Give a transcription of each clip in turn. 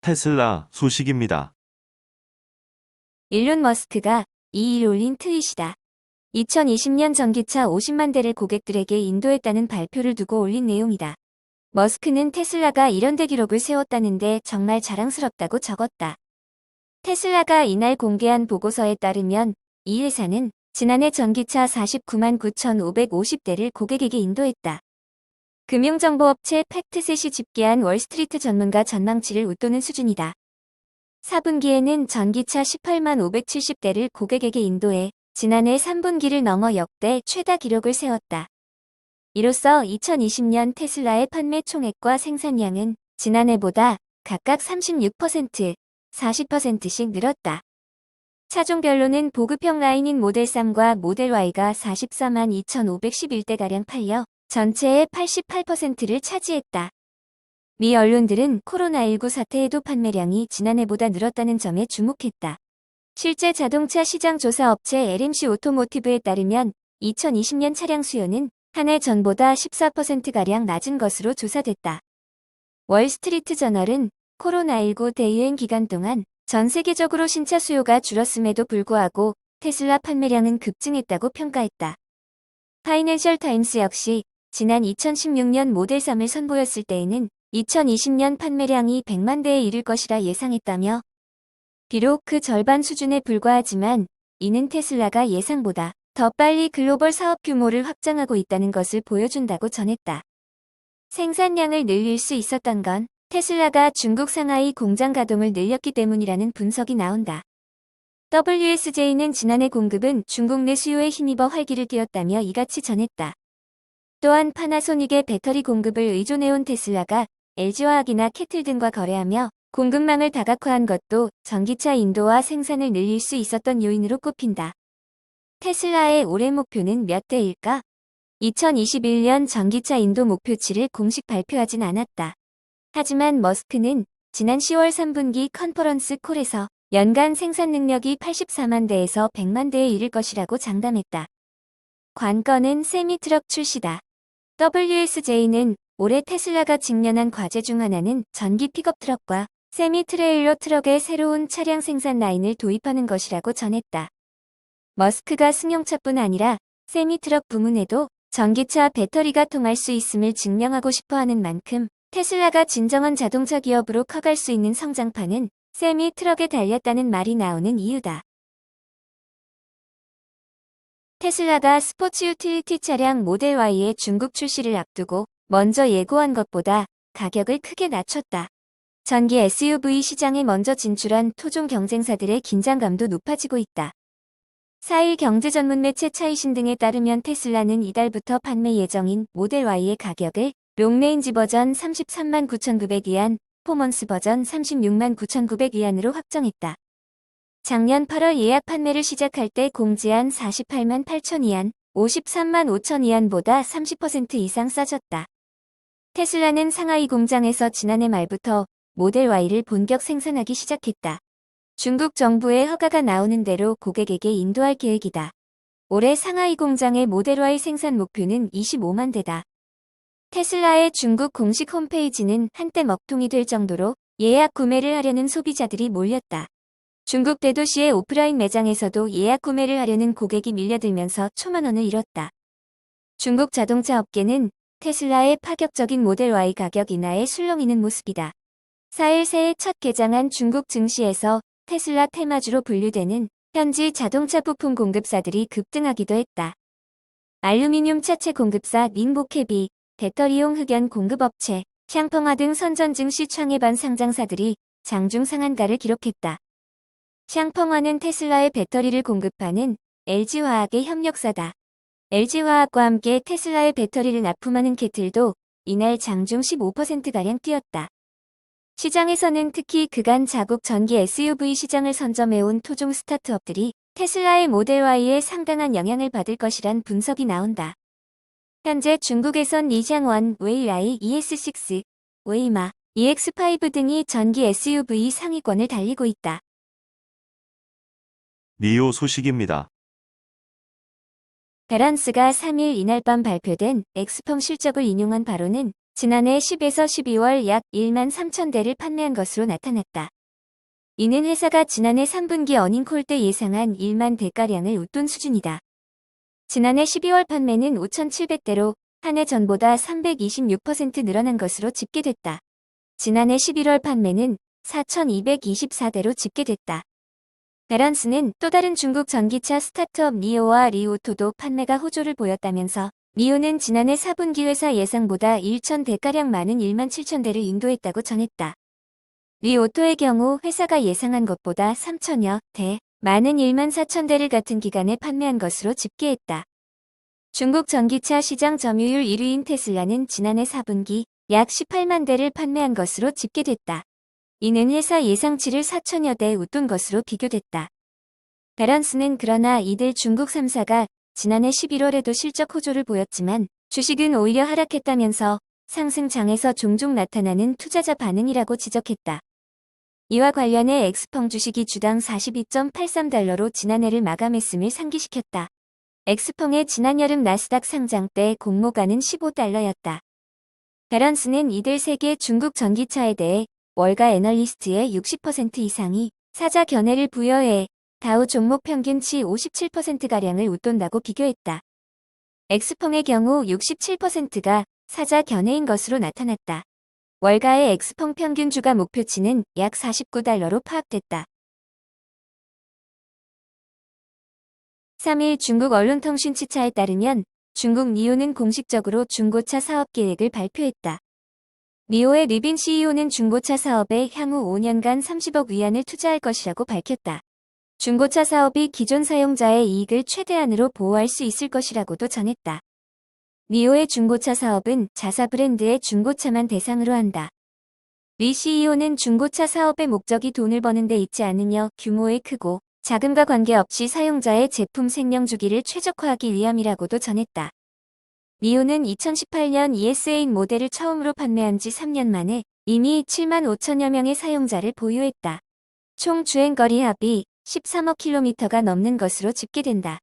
테슬라 소식입니다. 일론 머스크가 2일 올린 트윗이다. 2020년 전기차 50만 대를 고객들에게 인도했다는 발표를 두고 올린 내용이다. 머스크는 테슬라가 이런 대기록을 세웠다는데 정말 자랑스럽다고 적었다. 테슬라가 이날 공개한 보고서에 따르면 이 회사는 지난해 전기차 49만 9,550대를 고객에게 인도했다. 금융정보업체 팩트셋이 집계한 월스트리트 전문가 전망치를 웃도는 수준이다. 4분기에는 전기차 18만 570대를 고객에게 인도해 지난해 3분기를 넘어 역대 최다 기록을 세웠다. 이로써 2020년 테슬라의 판매 총액과 생산량은 지난해보다 각각 36%, 40%씩 늘었다. 차종별로는 보급형 라인인 모델 3과 모델 Y가 44만 2,511대가량 팔려 전체의 88%를 차지했다. 미 언론들은 코로나19 사태에도 판매량이 지난해보다 늘었다는 점에 주목했다. 실제 자동차 시장 조사 업체 LMC 오토모티브에 따르면 2020년 차량 수요는 한 해 전보다 14%가량 낮은 것으로 조사됐다. 월스트리트 저널은 코로나19 대유행 기간 동안 전 세계적으로 신차 수요가 줄었음에도 불구하고 테슬라 판매량은 급증했다고 평가했다. 파이낸셜 타임스 역시 지난 2016년 모델 3을 선보였을 때에는 2020년 판매량이 100만 대에 이를 것이라 예상했다며 비록 그 절반 수준에 불과하지만 이는 테슬라가 예상보다 더 빨리 글로벌 사업 규모를 확장하고 있다는 것을 보여준다고 전했다. 생산량을 늘릴 수 있었던 건 테슬라가 중국 상하이 공장 가동을 늘렸기 때문이라는 분석이 나온다. WSJ는 지난해 공급은 중국 내 수요에 힘입어 활기를 띠었다며 이같이 전했다. 또한 파나소닉의 배터리 공급을 의존해온 테슬라가 LG화학이나 캐틀 등과 거래하며 공급망을 다각화한 것도 전기차 인도와 생산을 늘릴 수 있었던 요인으로 꼽힌다. 테슬라의 올해 목표는 몇 대일까? 2021년 전기차 인도 목표치를 공식 발표하진 않았다. 하지만 머스크는 지난 10월 3분기 컨퍼런스 콜에서 연간 생산 능력이 84만 대에서 100만 대에 이를 것이라고 장담했다. 관건은 세미트럭 출시다. WSJ는 올해 테슬라가 직면한 과제 중 하나는 전기 픽업 트럭과 세미 트레일러 트럭의 새로운 차량 생산 라인을 도입하는 것이라고 전했다. 머스크가 승용차뿐 아니라 세미 트럭 부문에도 전기차 배터리가 통할 수 있음을 증명하고 싶어하는 만큼 테슬라가 진정한 자동차 기업으로 커갈 수 있는 성장판은 세미 트럭에 달렸다는 말이 나오는 이유다. 테슬라가 스포츠 유틸리티 차량 모델 Y의 중국 출시를 앞두고 먼저 예고한 것보다 가격을 크게 낮췄다. 전기 SUV 시장에 먼저 진출한 토종 경쟁사들의 긴장감도 높아지고 있다. 4일 경제전문 매체 차이신 등에 따르면 테슬라는 이달부터 판매 예정인 모델 Y의 가격을 롱레인지 버전 33만 9,900위안, 퍼포먼스 버전 36만 9,900위안으로 확정했다. 작년 8월 예약 판매를 시작할 때 공지한 48만 8천위안, 53만 5천위안보다 30% 이상 싸졌다. 테슬라는 상하이 공장에서 지난해 말부터 모델 Y를 본격 생산하기 시작했다. 중국 정부의 허가가 나오는 대로 고객에게 인도할 계획이다. 올해 상하이 공장의 모델 Y 생산 목표는 25만 대다. 테슬라의 중국 공식 홈페이지는 한때 먹통이 될 정도로 예약 구매를 하려는 소비자들이 몰렸다. 중국 대도시의 오프라인 매장에서도 예약 구매를 하려는 고객이 밀려들면서 초만원을 잃었다. 중국 자동차 업계는 테슬라의 파격적인 모델 Y 가격 인하에 술렁이는 모습이다. 4일 새해 첫 개장한 중국 증시에서 테슬라 테마주로 분류되는 현지 자동차 부품 공급사들이 급등하기도 했다. 알루미늄 차체 공급사 닝보케비, 배터리용 흑연 공급업체, 샹펑화 등 선전 증시 창회반 상장사들이 장중 상한가를 기록했다. 샹펑화는 테슬라의 배터리를 공급하는 LG화학의 협력사다. LG화학과 함께 테슬라의 배터리를 납품하는 캐틀도 이날 장중 15%가량 뛰었다. 시장에서는 특히 그간 자국 전기 SUV 시장을 선점해온 토종 스타트업들이 테슬라의 모델 Y에 상당한 영향을 받을 것이란 분석이 나온다. 현재 중국에선 리샹원, 웨이라이, ES6, 웨이마, EX5 등이 전기 SUV 상위권을 달리고 있다. 니오 소식입니다. 베란스가 3일 이날 밤 발표된 엑스펑 실적을 인용한 바로는 지난해 10에서 12월 약 1만 3천 대를 판매한 것으로 나타났다. 이는 회사가 지난해 3분기 어닝콜 때 예상한 1만 대가량을 웃돈 수준이다. 지난해 12월 판매는 5,700대로 한 해 전보다 326% 늘어난 것으로 집계됐다. 지난해 11월 판매는 4,224대로 집계됐다. 베런스는 또 다른 중국 전기차 스타트업 니오와 리오토도 판매가 호조를 보였다면서 니오는 지난해 4분기 회사 예상보다 1,000대가량 많은 1만 7천 대를 인도했다고 전했다. 리오토의 경우 회사가 예상한 것보다 3천여 대 많은 1만 4천 대를 같은 기간에 판매한 것으로 집계했다. 중국 전기차 시장 점유율 1위인 테슬라는 지난해 4분기 약 18만 대를 판매한 것으로 집계됐다. 이는 회사 예상치를 4천여 대 웃돈 것으로 비교됐다. 베런스는 그러나 이들 중국 3사가 지난해 11월에도 실적 호조를 보였지만 주식은 오히려 하락했다면서 상승장에서 종종 나타나는 투자자 반응이라고 지적했다. 이와 관련해 엑스펑 주식이 주당 42.83달러로 지난해를 마감했음을 상기시켰다. 엑스펑의 지난 여름 나스닥 상장 때 공모가는 15달러였다. 베런스는 이들 세계 중국 전기차에 대해 월가 애널리스트의 60% 이상이 사자 견해를 부여해 다우 종목 평균치 57%가량을 웃돈다고 비교했다. 엑스펑의 경우 67%가 사자 견해인 것으로 나타났다. 월가의 엑스펑 평균 주가 목표치는 약 49달러로 파악됐다. 3일 중국 언론통신치차에 따르면 중국 니오는 공식적으로 중고차 사업 계획을 발표했다. 니오의 리빈 CEO는 중고차 사업에 향후 5년간 30억 위안을 투자할 것이라고 밝혔다. 중고차 사업이 기존 사용자의 이익을 최대한으로 보호할 수 있을 것이라고도 전했다. 니오의 중고차 사업은 자사 브랜드의 중고차만 대상으로 한다. 리 CEO는 중고차 사업의 목적이 돈을 버는 데 있지 않으며 규모의 크고 자금과 관계없이 사용자의 제품 생명주기를 최적화하기 위함이라고도 전했다. 니오는 2018년 ES8 모델을 처음으로 판매한 지 3년 만에 이미 7만 5천여 명의 사용자를 보유했다. 총 주행거리 합이 13억 킬로미터가 넘는 것으로 집계된다.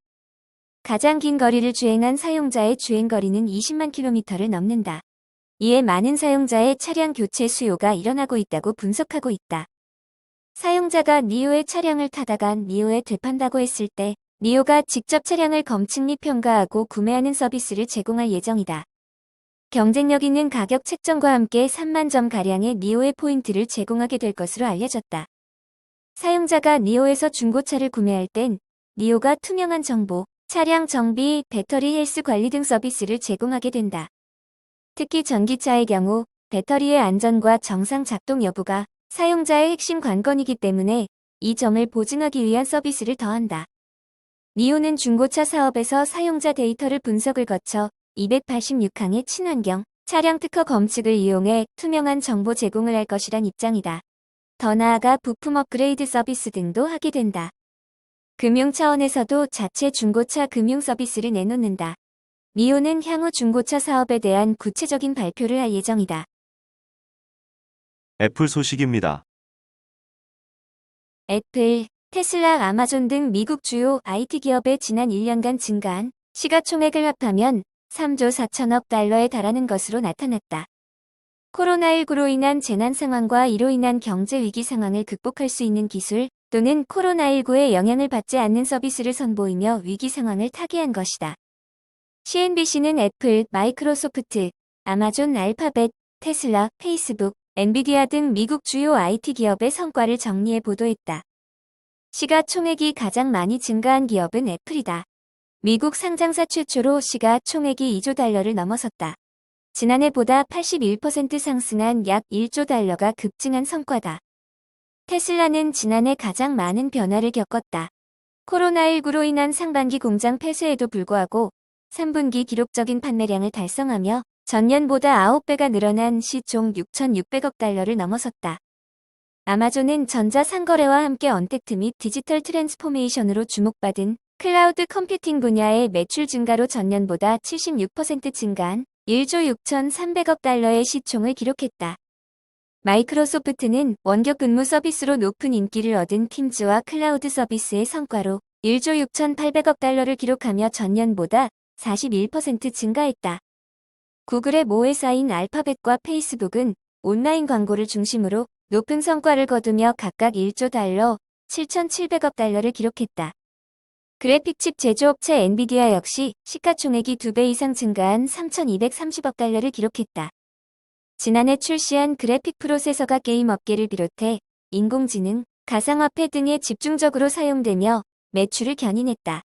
가장 긴 거리를 주행한 사용자의 주행거리는 20만 킬로미터를 넘는다. 이에 많은 사용자의 차량 교체 수요가 일어나고 있다고 분석하고 있다. 사용자가 니오의 차량을 타다가 니오에 되판다고 했을 때 니오가 직접 차량을 검측 및 평가하고 구매하는 서비스를 제공할 예정이다. 경쟁력 있는 가격 책정과 함께 3만 점가량의 니오의 포인트를 제공하게 될 것으로 알려졌다. 사용자가 니오에서 중고차를 구매할 땐 니오가 투명한 정보, 차량 정비, 배터리 헬스 관리 등 서비스를 제공하게 된다. 특히 전기차의 경우 배터리의 안전과 정상 작동 여부가 사용자의 핵심 관건이기 때문에 이 점을 보증하기 위한 서비스를 더한다. 니오는 중고차 사업에서 사용자 데이터를 분석을 거쳐 286항의 친환경 차량 특허 검측을 이용해 투명한 정보 제공을 할 것이란 입장이다. 더 나아가 부품 업그레이드 서비스 등도 하게 된다. 금융 차원에서도 자체 중고차 금융 서비스를 내놓는다. 니오는 향후 중고차 사업에 대한 구체적인 발표를 할 예정이다. 애플 소식입니다. 애플, 테슬라, 아마존 등 미국 주요 IT 기업의 지난 1년간 증가한 시가총액을 합하면 3조 4천억 달러에 달하는 것으로 나타났다. 코로나19로 인한 재난 상황과 이로 인한 경제 위기 상황을 극복할 수 있는 기술 또는 코로나19의 영향을 받지 않는 서비스를 선보이며 위기 상황을 타개한 것이다. CNBC는 애플, 마이크로소프트, 아마존, 알파벳, 테슬라, 페이스북, 엔비디아 등 미국 주요 IT 기업의 성과를 정리해 보도했다. 시가총액이 가장 많이 증가한 기업은 애플이다. 미국 상장사 최초로 시가총액이 2조 달러를 넘어섰다. 지난해보다 81% 상승한 약 1조 달러가 급증한 성과다. 테슬라는 지난해 가장 많은 변화를 겪었다. 코로나19로 인한 상반기 공장 폐쇄에도 불구하고 3분기 기록적인 판매량을 달성하며 전년보다 9배가 늘어난 시총 6,600억 달러를 넘어섰다. 아마존은 전자상거래와 함께 언택트 및 디지털 트랜스포메이션으로 주목받은 클라우드 컴퓨팅 분야의 매출 증가로 전년보다 76% 증가한 1조 6,300억 달러의 시총을 기록했다. 마이크로소프트는 원격 근무 서비스로 높은 인기를 얻은 팀즈와 클라우드 서비스의 성과로 1조 6,800억 달러를 기록하며 전년보다 41% 증가했다. 구글의 모회사인 알파벳과 페이스북은 온라인 광고를 중심으로 높은 성과를 거두며 각각 1조 달러, 7,700억 달러를 기록했다. 그래픽칩 제조업체 엔비디아 역시 시가총액이 2배 이상 증가한 3,230억 달러를 기록했다. 지난해 출시한 그래픽 프로세서가 게임 업계를 비롯해 인공지능, 가상화폐 등에 집중적으로 사용되며 매출을 견인했다.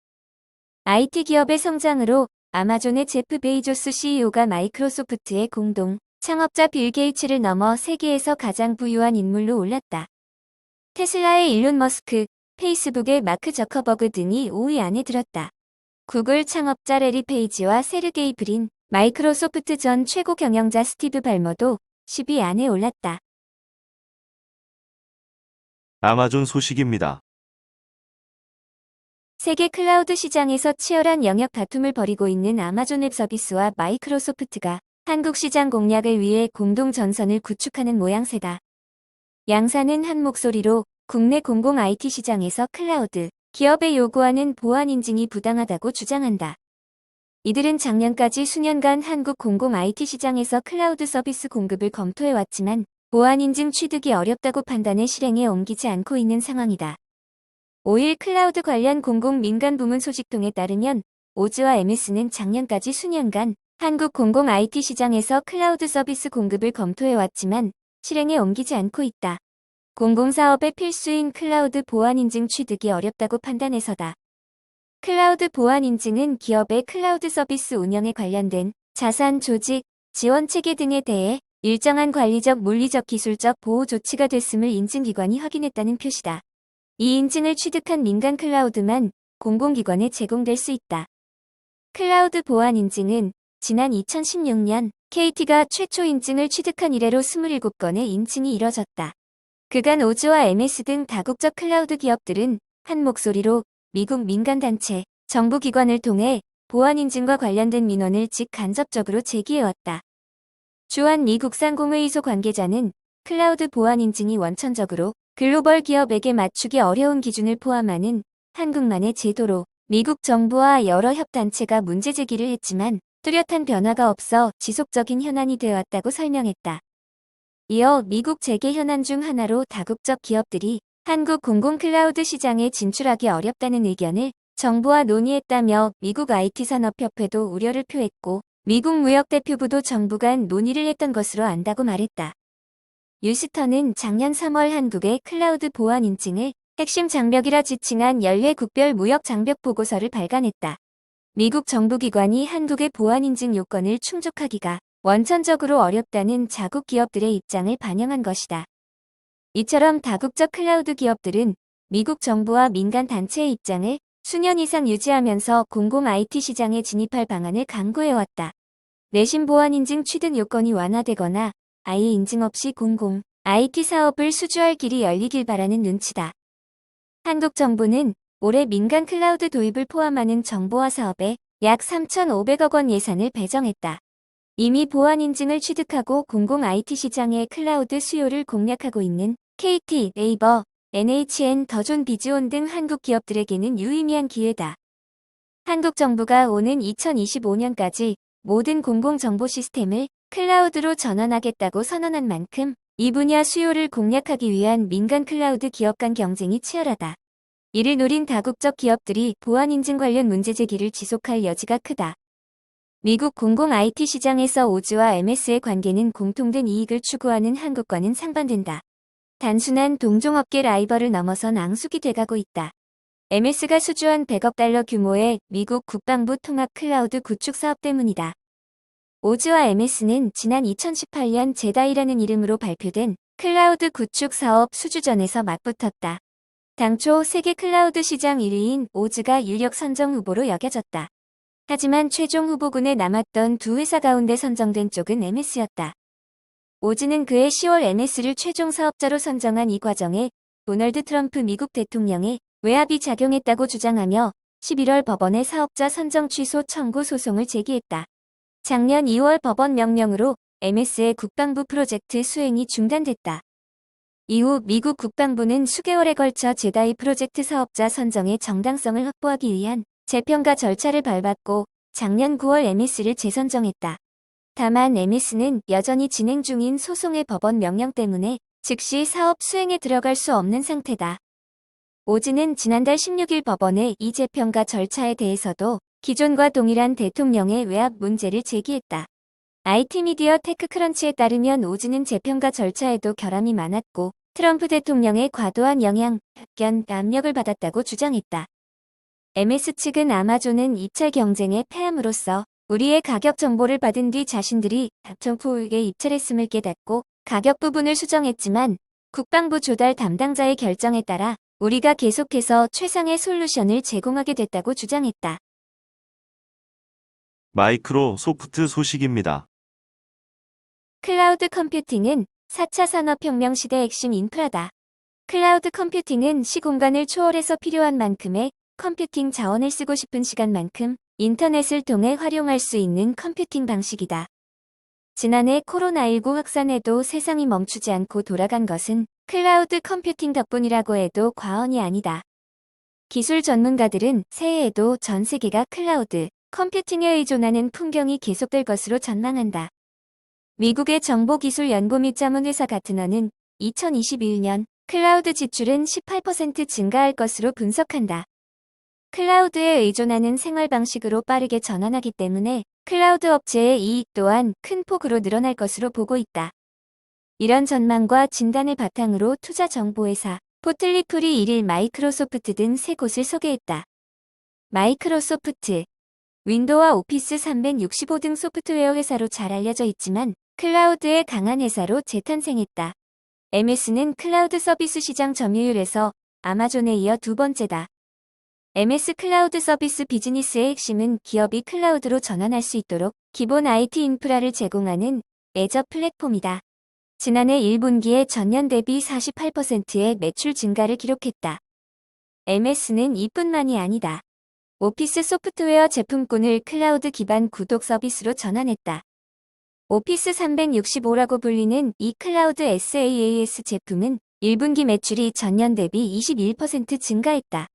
IT 기업의 성장으로 아마존의 제프 베이조스 CEO가 마이크로소프트의 공동 창업자 빌 게이츠를 넘어 세계에서 가장 부유한 인물로 올랐다. 테슬라의 일론 머스크, 페이스북의 마크 저커버그 등이 5위 안에 들었다. 구글 창업자 레리 페이지와 세르게이 브린, 마이크로소프트 전 최고 경영자 스티브 발머도 10위 안에 올랐다. 아마존 소식입니다. 세계 클라우드 시장에서 치열한 영역 다툼을 벌이고 있는 아마존 웹 서비스와 마이크로소프트가 한국 시장 공략을 위해 공동 전선을 구축하는 모양새다. 양사는 한 목소리로 국내 공공 IT 시장에서 클라우드 기업에 요구하는 보안 인증이 부당하다고 주장한다. 이들은 작년까지 수년간 한국 공공 IT 시장에서 클라우드 서비스 공급을 검토해왔지만 보안 인증 취득이 어렵다고 판단해 실행에 옮기지 않고 있는 상황이다. 5일 클라우드 관련 공공 민간 부문 소식통에 따르면 오즈와 MS는 작년까지 수년간 한국 공공 IT 시장에서 클라우드 서비스 공급을 검토해왔지만 실행에 옮기지 않고 있다. 공공사업의 필수인 클라우드 보안 인증 취득이 어렵다고 판단해서다. 클라우드 보안 인증은 기업의 클라우드 서비스 운영에 관련된 자산 조직, 지원 체계 등에 대해 일정한 관리적, 물리적, 기술적 보호 조치가 됐음을 인증기관이 확인했다는 표시다. 이 인증을 취득한 민간 클라우드만 공공기관에 제공될 수 있다. 클라우드 보안 인증은 지난 2016년 KT가 최초 인증을 취득한 이래로 27건의 인증이 이뤄졌다. 그간 오즈와 MS 등 다국적 클라우드 기업들은 한 목소리로 미국 민간단체, 정부기관을 통해 보안 인증과 관련된 민원을 직간접적으로 제기해왔다. 주한 미 국산공회의소 관계자는 클라우드 보안 인증이 원천적으로 글로벌 기업에게 맞추기 어려운 기준을 포함하는 한국만의 제도로 미국 정부와 여러 협단체가 문제 제기를 했지만 뚜렷한 변화가 없어 지속적인 현안이 되어왔다고 설명했다. 이어 미국 재계 현안 중 하나로 다국적 기업들이 한국 공공 클라우드 시장에 진출하기 어렵다는 의견을 정부와 논의했다며 미국 IT산업협회도 우려를 표했고 미국 무역대표부도 정부 간 논의를 했던 것으로 안다고 말했다. 유스턴은 작년 3월 한국의 클라우드 보안 인증을 핵심 장벽이라 지칭한 연례 국별 무역 장벽 보고서를 발간했다. 미국 정부기관이 한국의 보안 인증 요건을 충족하기가 원천적으로 어렵다는 자국 기업들의 입장을 반영한 것이다. 이처럼 다국적 클라우드 기업들은 미국 정부와 민간 단체의 입장을 수년 이상 유지하면서 공공 IT 시장에 진입할 방안을 강구해왔다. 내신 보안 인증 취득 요건이 완화되거나 아예 인증 없이 공공 IT 사업을 수주할 길이 열리길 바라는 눈치다. 한국 정부는 올해 민간 클라우드 도입을 포함하는 정보화 사업에 약 3,500억 원 예산을 배정했다. 이미 보안 인증을 취득하고 공공 IT 시장의 클라우드 수요를 공략하고 있는 KT, 네이버, NHN, 더존 비즈온 등 한국 기업들에게는 유의미한 기회다. 한국 정부가 오는 2025년까지 모든 공공정보 시스템을 클라우드로 전환하겠다고 선언한 만큼 이 분야 수요를 공략하기 위한 민간 클라우드 기업 간 경쟁이 치열하다. 이를 노린 다국적 기업들이 보안 인증 관련 문제 제기를 지속할 여지가 크다. 미국 공공 IT 시장에서 오즈와 MS의 관계는 공통된 이익을 추구하는 한국과는 상반된다. 단순한 동종업계 라이벌을 넘어선 앙숙이 돼가고 있다. MS가 수주한 100억 달러 규모의 미국 국방부 통합 클라우드 구축 사업 때문이다. 오즈와 MS는 지난 2018년 제다이라는 이름으로 발표된 클라우드 구축 사업 수주전에서 맞붙었다. 당초 세계 클라우드 시장 1위인 오즈가 유력 선정 후보로 여겨졌다. 하지만 최종 후보군에 남았던 두 회사 가운데 선정된 쪽은 MS였다. 오즈는 그해 10월 MS를 최종 사업자로 선정한 이 과정에 도널드 트럼프 미국 대통령의 외압이 작용했다고 주장하며 11월 법원에 사업자 선정 취소 청구 소송을 제기했다. 작년 2월 법원 명령으로 MS의 국방부 프로젝트 수행이 중단됐다. 이후 미국 국방부는 수개월에 걸쳐 제다이 프로젝트 사업자 선정의 정당성을 확보하기 위한 재평가 절차를 밟았고 작년 9월 MS를 재선정했다. 다만 MS는 여전히 진행 중인 소송의 법원 명령 때문에 즉시 사업 수행에 들어갈 수 없는 상태다. 오즈는 지난달 16일 법원의 이 재평가 절차에 대해서도 기존과 동일한 대통령의 외압 문제를 제기했다. IT 미디어 테크크런치에 따르면 오즈는 재평가 절차에도 결함이 많았고 트럼프 대통령의 과도한 영향, 편견, 압력을 받았다고 주장했다. MS 측은 아마존은 입찰 경쟁에 패함으로써 우리의 가격 정보를 받은 뒤 자신들이 점포에게 입찰했음을 깨닫고 가격 부분을 수정했지만 국방부 조달 담당자의 결정에 따라 우리가 계속해서 최상의 솔루션을 제공하게 됐다고 주장했다. 마이크로소프트 소식입니다. 클라우드 컴퓨팅은 4차 산업혁명 시대 핵심 인프라다. 클라우드 컴퓨팅은 시공간을 초월해서 필요한 만큼의 컴퓨팅 자원을 쓰고 싶은 시간만큼 인터넷을 통해 활용할 수 있는 컴퓨팅 방식이다. 지난해 코로나19 확산에도 세상이 멈추지 않고 돌아간 것은 클라우드 컴퓨팅 덕분이라고 해도 과언이 아니다. 기술 전문가들은 새해에도 전 세계가 클라우드 컴퓨팅에 의존하는 풍경이 계속될 것으로 전망한다. 미국의 정보기술연구 및 자문회사 가트너는 2021년 클라우드 지출은 18% 증가할 것으로 분석한다. 클라우드에 의존하는 생활 방식으로 빠르게 전환하기 때문에 클라우드 업체의 이익 또한 큰 폭으로 늘어날 것으로 보고 있다. 이런 전망과 진단을 바탕으로 투자 정보회사 포틀리풀이 1일 마이크로소프트 등 세 곳을 소개했다. 마이크로소프트, 윈도우와 오피스 365 등 소프트웨어 회사로 잘 알려져 있지만 클라우드의 강한 회사로 재탄생했다. MS는 클라우드 서비스 시장 점유율에서 아마존에 이어 두 번째다. MS 클라우드 서비스 비즈니스의 핵심은 기업이 클라우드로 전환할 수 있도록 기본 IT 인프라를 제공하는 애저 플랫폼이다. 지난해 1분기에 전년 대비 48%의 매출 증가를 기록했다. MS는 이뿐만이 아니다. 오피스 소프트웨어 제품군을 클라우드 기반 구독 서비스로 전환했다. 오피스 365라고 불리는 이 클라우드 SaaS 제품은 1분기 매출이 전년 대비 21% 증가했다.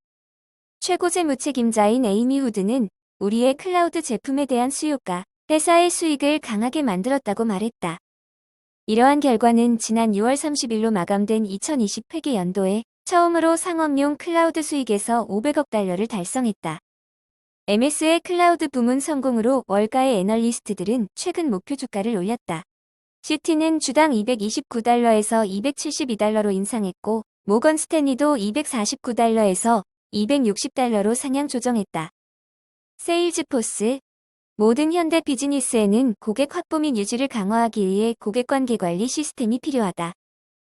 최고 재무책임자인 에이미 후드는 우리의 클라우드 제품에 대한 수요가 회사의 수익을 강하게 만들었다고 말했다. 이러한 결과는 지난 6월 30일로 마감된 2020 회계연도에 처음으로 상업용 클라우드 수익에서 500억 달러를 달성했다. MS의 클라우드 부문 성공으로 월가의 애널리스트들은 최근 목표 주가를 올렸다. CT는 주당 229달러에서 272달러로 인상했고 모건 스탠리도 249달러에서 260달러로 상향 조정했다. 세일즈포스, 모든 현대 비즈니스에는 고객 확보 및 유지를 강화하기 위해 고객관계 관리 시스템이 필요하다.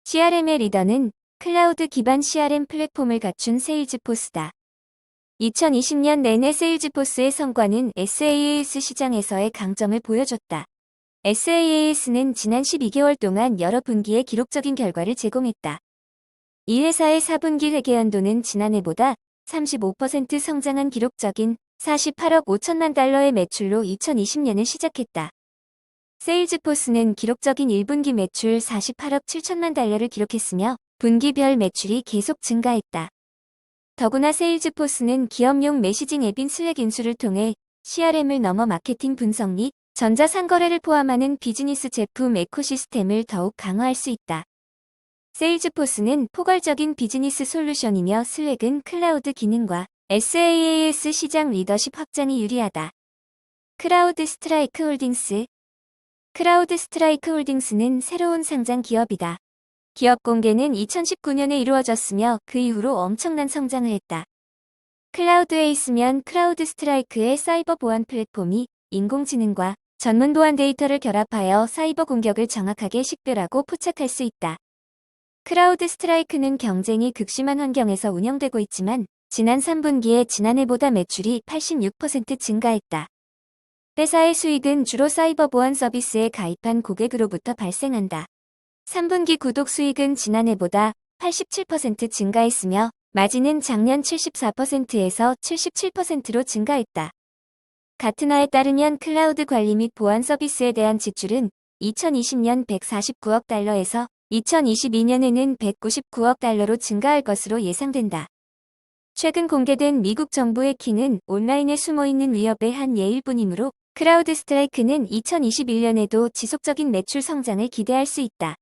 CRM의 리더는 클라우드 기반 CRM 플랫폼을 갖춘 세일즈포스다. 2020년 내내 세일즈포스의 성과는 SaaS 시장에서의 강점을 보여줬다. SaaS는 지난 12개월 동안 여러 분기에 기록적인 결과를 제공했다. 이 회사의 4분기 회계연도는 지난해보다 35% 성장한 기록적인 48억 5천만 달러의 매출로 2020년을 시작했다. 세일즈포스는 기록적인 1분기 매출 48억 7천만 달러를 기록했으며 분기별 매출이 계속 증가했다. 더구나 세일즈포스는 기업용 메시징 앱인 슬랙 인수를 통해 CRM을 넘어 마케팅 분석 및 전자상거래를 포함하는 비즈니스 제품 에코시스템을 더욱 강화할 수 있다. 세일즈포스는 포괄적인 비즈니스 솔루션이며 슬랙은 클라우드 기능과 SaaS 시장 리더십 확장이 유리하다. 크라우드 스트라이크 홀딩스. 크라우드 스트라이크 홀딩스는 새로운 상장 기업이다. 기업 공개는 2019년에 이루어졌으며 그 이후로 엄청난 성장을 했다. 클라우드에 있으면 크라우드 스트라이크의 사이버 보안 플랫폼이 인공지능과 전문 보안 데이터를 결합하여 사이버 공격을 정확하게 식별하고 포착할 수 있다. 크라우드 스트라이크는 경쟁이 극심한 환경에서 운영되고 있지만 지난 3분기에 지난해보다 매출이 86% 증가했다. 회사의 수익은 주로 사이버 보안 서비스에 가입한 고객으로부터 발생한다. 3분기 구독 수익은 지난해보다 87% 증가했으며 마진은 작년 74%에서 77%로 증가했다. 가트너에 따르면 클라우드 관리 및 보안 서비스에 대한 지출은 2020년 149억 달러에서 2022년에는 199억 달러로 증가할 것으로 예상된다. 최근 공개된 미국 정부의 키는 온라인에 숨어있는 위협의 한 예일 뿐이므로 크라우드 스트라이크는 2021년에도 지속적인 매출 성장을 기대할 수 있다.